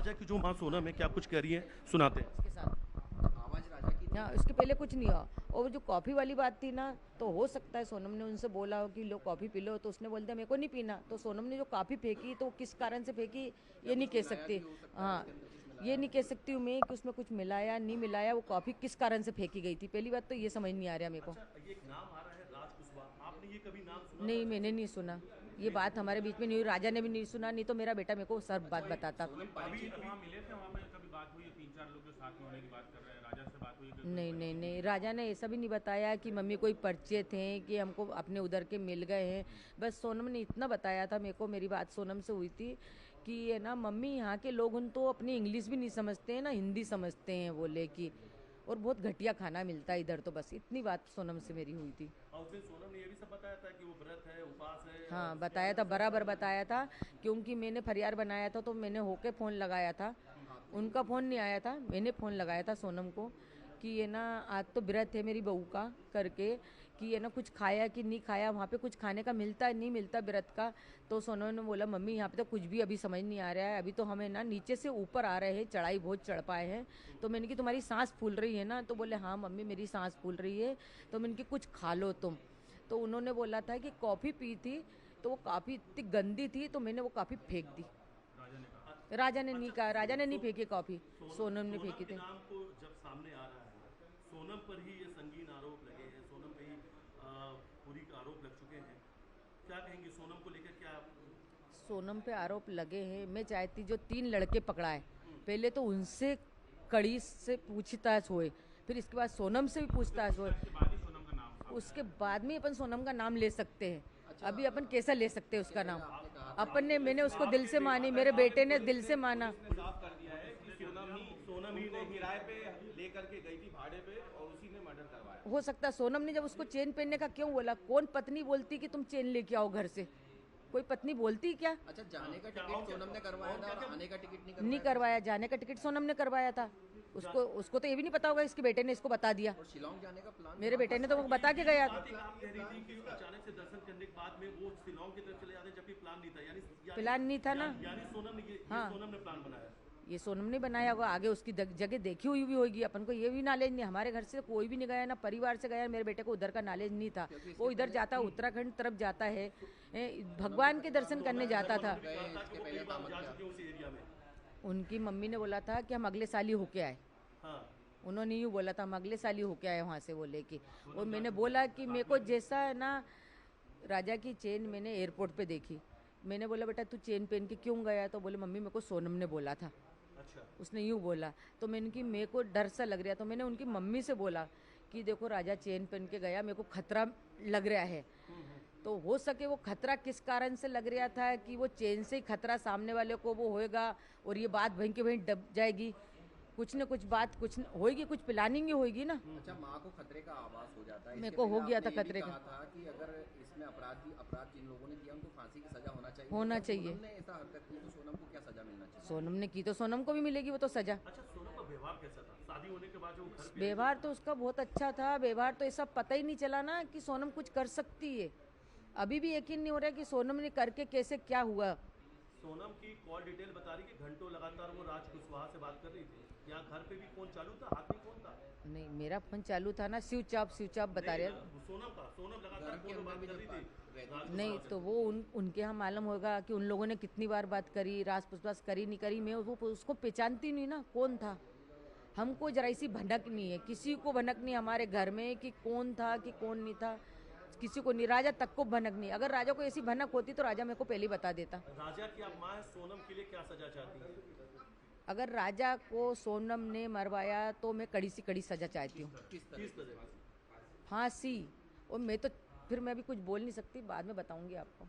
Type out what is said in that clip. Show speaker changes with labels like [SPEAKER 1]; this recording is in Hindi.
[SPEAKER 1] राजा की जो माँ सोनम है क्या कुछ कह रही है, सुनाते हैं।
[SPEAKER 2] उसके साथ
[SPEAKER 3] आवाज राजा की थी।
[SPEAKER 2] हाँ, उसके पहले कुछ नहीं हुआ। और वो जो कॉफ़ी वाली बात थी ना, तो हो सकता है सोनम ने उनसे बोला हो कि लो कॉफ़ी पी लो, तो उसने बोल दिया मेरे को नहीं पीना। तो सोनम ने जो कॉफ़ी फेंकी तो वो किस कारण से फेंकी ये नहीं
[SPEAKER 3] कुछ
[SPEAKER 2] कह
[SPEAKER 3] मिलाया
[SPEAKER 2] सकती।
[SPEAKER 3] भी हो सकता है,
[SPEAKER 2] हाँ,
[SPEAKER 3] उसके अंदर कुछ
[SPEAKER 2] ये
[SPEAKER 3] मिलाया
[SPEAKER 2] नहीं कह सकती हूँ मैं कि उसमें कुछ मिलाया नहीं मिलाया, वो कॉफ़ी किस कारण से फेंकी गई थी, पहली बात तो ये समझ नहीं आ रहा मेरे को।
[SPEAKER 1] अच्छा, ये एक नाम आ रहा है राज कुशवाहा, आपने ये कभी नाम सुना
[SPEAKER 2] नहीं,
[SPEAKER 1] राजा
[SPEAKER 2] मैंने
[SPEAKER 1] जी?
[SPEAKER 2] नहीं सुना। ये बात हमारे बीच में नहीं हुई, राजा ने भी नहीं सुना, नहीं तो मेरा बेटा मेरे को सब बात बताता।
[SPEAKER 3] सोनम
[SPEAKER 4] अभी
[SPEAKER 3] परिचित
[SPEAKER 4] वहाँ मिले थे, वहाँ पे कभी बात हुई है? 3-4 लोग जो साथ में होने की बात कर रहे हैं, राजा से बात हुई है कि कोई
[SPEAKER 2] नहीं नहीं
[SPEAKER 4] परिचित
[SPEAKER 2] नहीं,
[SPEAKER 4] उनकी?
[SPEAKER 2] राजा ने ऐसा भी नहीं बताया कि मम्मी कोई परिचय थे कि हमको अपने उधर के मिल गए हैं। बस सोनम ने इतना बताया था मेरे को, मेरी बात सोनम से हुई थी कि ये ना मम्मी यहाँ के लोग उन तो अपनी इंग्लिश भी नहीं समझते हैं ना हिंदी समझते हैं बोले कि, और बहुत घटिया खाना मिलता है इधर, तो बस इतनी बात सोनम से मेरी हुई थी।
[SPEAKER 1] और उस दिन सोनम ने ये भी सब बताया था कि वो व्रत है, उपवास है, और
[SPEAKER 2] हाँ,
[SPEAKER 1] उसके
[SPEAKER 2] बताया
[SPEAKER 1] अंदर
[SPEAKER 2] था,
[SPEAKER 1] सब
[SPEAKER 2] बराबर
[SPEAKER 1] खाना
[SPEAKER 2] बताया था। क्योंकि मैंने फरियाद बनाया था तो मैंने होके फ़ोन लगाया था, उनका फ़ोन नहीं आया था, मैंने फ़ोन लगाया था सोनम को कि ये ना आज तो व्रत है मेरी बहू का करके, कि ये ना कुछ खाया कि नहीं खाया, वहाँ पे कुछ खाने का मिलता है नहीं मिलता व्रत का। तो सोनम ने बोला मम्मी यहाँ पे तो कुछ भी अभी समझ नहीं आ रहा है, अभी तो हमें ना नीचे से ऊपर आ रहे हैं, चढ़ाई बहुत चढ़ पाए हैं। तो मैंने कि तुम्हारी सांस फूल रही है ना, तो बोले हाँ मम्मी मेरी सांस फूल रही है। तो मैंने कि कुछ खा लो तुम। तो उन्होंने बोला था कि कॉफ़ी पी थी, तो वो काफ़ी इतनी गंदी थी तो मैंने वो कॉफ़ी फेंक दी।
[SPEAKER 4] राजा ने कहा।
[SPEAKER 2] राजा ने नहीं कहा, राजा ने नहीं फेंकी कॉफ़ी, सोनम ने
[SPEAKER 1] सोनम
[SPEAKER 2] फेंकी
[SPEAKER 1] के
[SPEAKER 2] थी।
[SPEAKER 1] नाम को जब सामने आ रहा है, सोनम पर ही ये संगीन आरोप लगे हैं, सोनम पे ही पूरी आरोप लग चुके हैं, क्या कहेंगे सोनम को लेकर? क्या
[SPEAKER 2] सोनम पे आरोप लगे हैं, मैं चाहती जो 3 लड़के पकड़ाए, पहले तो उनसे कड़ी से पूछताछ होए, फिर इसके बाद सोनम से भी
[SPEAKER 4] उसके
[SPEAKER 2] पूछताछ होए,
[SPEAKER 4] पूछताछ के बाद ही सोनम का नाम सामने
[SPEAKER 2] उसके
[SPEAKER 4] आया है।
[SPEAKER 2] बाद में अपन सोनम का नाम ले सकते हैं।
[SPEAKER 3] अच्छा,
[SPEAKER 2] अभी अपन कैसा ले सकते हैं उसका
[SPEAKER 3] पहले
[SPEAKER 2] नाम?
[SPEAKER 3] आपने कहा था
[SPEAKER 2] अपन ने, मैंने उसको दिल
[SPEAKER 1] आपके
[SPEAKER 2] से मानी,
[SPEAKER 1] बेटे
[SPEAKER 2] मेरे बेटे ने
[SPEAKER 5] पुलिस
[SPEAKER 2] दिल से माना।
[SPEAKER 5] पुलिस ने साफ कर दिया है कि सोनम ही उनको किराए पे लेकर के गई थी भाड़े पे और उसी ने मर्डर करवाया।
[SPEAKER 2] हो सकता है सोनम ने जब उसको चेन पहनने का क्यों बोला, कौन पत्नी बोलती कि तुम चेन लेके आओ घर से? कोई पत्नी बोलती क्या?
[SPEAKER 3] अच्छा, जाने का टिकट सोनम ने करवाया था और आने का टिकट नहीं
[SPEAKER 2] नहीं
[SPEAKER 3] करवाया
[SPEAKER 2] करवाया, जाने का टिकट सोनम ने करवाया था। उसको उसको तो ये भी नहीं पता होगा, इसके बेटे ने इसको बता दिया।
[SPEAKER 3] और शिलोंग जाने का प्लान
[SPEAKER 2] मेरे
[SPEAKER 3] था।
[SPEAKER 2] बेटे ने तो वो बता के गया।
[SPEAKER 1] बात एक आप कह रही थी कि अचानक से दर्शन करने के बाद में वो शिलोंग की तरफ चले जाते जबकि प्लान नहीं था,
[SPEAKER 2] प्लान नहीं था ना।
[SPEAKER 1] यानी सोनम ने ये
[SPEAKER 2] हाँ।
[SPEAKER 1] सोनम ने प्लान बनाया।
[SPEAKER 2] ये सोनम ने बनाया होगा, आगे उसकी जगह देखी हुई भी होगी, अपन को ये भी नॉलेज नहीं। हमारे घर से कोई भी नहीं गया ना, परिवार से गया, मेरे बेटे को उधर का नॉलेज नहीं था। वो इधर जाता, उत्तराखंड तरफ जाता है, भगवान के दर्शन करने जाता था।
[SPEAKER 3] गए इसके पहले काम
[SPEAKER 1] जा
[SPEAKER 3] किया।
[SPEAKER 1] चुके उस एरिया में।
[SPEAKER 2] उनकी मम्मी ने बोला था कि हम अगले साल ही होके आए।
[SPEAKER 1] हाँ,
[SPEAKER 2] उन्होंने यूँ बोला था हम अगले साल ही होके आए वहाँ से वो लेके। और मैंने बोला कि मेरे को जैसा है ना, राजा की चेन मैंने एयरपोर्ट पे देखी। मैंने बोला बेटा तू चेन पहन के क्यों गया? तो बोले मम्मी मेरे को सोनम ने बोला था।
[SPEAKER 1] अच्छा।
[SPEAKER 2] उसने यूँ बोला तो मैंने कि मेरे को डर सा लग रहा, तो मैंने उनकी मम्मी से बोला कि देखो राजा चेन पहन के गया, मेरे को खतरा लग रहा है। तो हो सके वो खतरा किस कारण से लग रहा था कि वो चेन से ही खतरा सामने वाले को वो होएगा और ये बात वहीं के वहीं दब जाएगी। कुछ न कुछ बात कुछ होएगी, कुछ प्लानिंग ही होएगी ना।
[SPEAKER 3] अच्छा, माँ को खतरे का आभास हो जाता है।
[SPEAKER 2] मेरे
[SPEAKER 3] इसके
[SPEAKER 2] को
[SPEAKER 3] पहले
[SPEAKER 2] हो गया
[SPEAKER 3] आपने
[SPEAKER 2] था
[SPEAKER 3] ये भी
[SPEAKER 2] खतरे का।
[SPEAKER 3] कहा था कि अगर इसमें अपराध जिन लोगों ने किया उनको फांसी की सजा होना चाहिए।
[SPEAKER 2] होना
[SPEAKER 3] अगर
[SPEAKER 2] चाहिए।
[SPEAKER 3] सोनम ने ऐसा हरकत की तो सोनम को क्या सजा मिलना चाहिए?
[SPEAKER 2] सोनम ने की तो सोनम को भी मिलेगी वो तो सजा।
[SPEAKER 1] अच्छा, सोनम का व्यवहार कैसा था शादी होने के बाद जो घर पे?
[SPEAKER 2] व्यवहार तो उसका बहुत अच्छा था, व्यवहार तो ऐसा पता ही नहीं चला ना कि सोनम कुछ कर सकती है। अभी भी यकीन नहीं हो रहा है कि सोनम ने करके कैसे क्या हुआ।
[SPEAKER 1] सोनम की कॉल डिटेल बता रही कि घंटों लगातार वो राज कुशवाहा से बात कर रही थी। यहाँ घर पे भी फोन चालू था, हाथ में फोन था?
[SPEAKER 2] नहीं, मेरा फोन चालू था ना, स्विच ऑफ बता रहे हैं।
[SPEAKER 1] सोनम लगातार
[SPEAKER 3] घर के
[SPEAKER 1] फोन पे
[SPEAKER 3] अंदर
[SPEAKER 1] बात
[SPEAKER 3] भी
[SPEAKER 1] कर
[SPEAKER 3] जब
[SPEAKER 1] रही थी
[SPEAKER 3] रहती
[SPEAKER 1] राज
[SPEAKER 3] थी।
[SPEAKER 2] नहीं तो वो उनके यहाँ मालूम होगा कि उन लोगों ने कितनी बार बात करी, रास पुसपास करी नहीं करी। मैं वो उसको पहचानती नहीं ना कौन था। हमको जरा सी भनक नहीं है, किसी को भनक नहीं हमारे घर में कि कौन था कि कौन नहीं था, किसी को नहीं। राजा तक को भनक नहीं। अगर राजा को ऐसी भनक होती तो राजा मेरे को पहले ही बता देता।
[SPEAKER 1] राजा की आप माँ है, सोनम के लिए क्या सजा चाहती है?
[SPEAKER 2] अगर राजा को सोनम ने मरवाया तो मैं कड़ी से कड़ी सजा चाहती हूँ,
[SPEAKER 3] किस तरह
[SPEAKER 1] किस तरह?
[SPEAKER 2] फांसी। और मैं तो फिर मैं भी कुछ बोल नहीं सकती, बाद में बताऊंगी आपको।